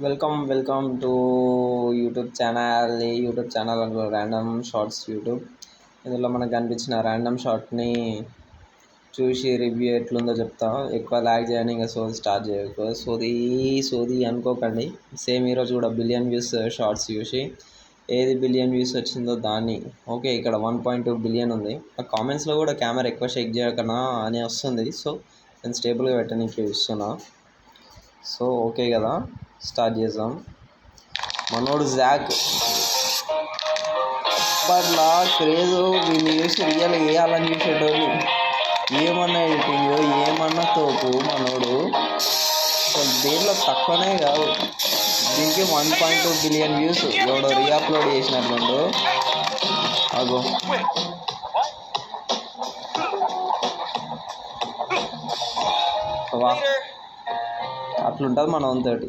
Welcome to YouTube channel అనుకో random shorts YouTube. ఇందులో మనకు కనిపించిన ర్యాండమ్ షార్ట్ని చూసి రివ్యూ ఎట్లుందో చెప్తా. ఎక్కువ ల్యాగ్ చేయని ఇంకా స్టార్ట్ చేయకు. సోది అనుకోకండి. సేమ్ ఈరోజు కూడా బిలియన్ వ్యూస్ షార్ట్స్ చూసి ఏది బిలియన్ వ్యూస్ వచ్చిందో దాన్ని ఓకే ఇక్కడ 1.2 బిలియన్ ఉంది. ఆ కామెంట్స్లో కూడా కెమెరా ఎక్కువ షేక్ చేయకనా అని వస్తుంది. సో నేను స్టేబుల్గా పెట్టడానికి చూస్తున్నా. సో ఓకే కదా, స్టార్ట్ చేద్దాం. మనోడు జాక్ అప్పట్లా క్రేజ్ వీళ్ళు చూసి రియల్ వేయాలని చూసేటోళ్ళు. ఏమన్నా ఎడిటింగ్ ఏమన్నా తోపు మనోడు అసలు దేంట్లో తక్కువనే కాదు. దీనికి 1.2 బిలియన్ వ్యూస్ ఎవడో రీఅప్లోడ్ చేసినట్లుండు. అగో వా అట్లుంటుంది మన వంతోటి.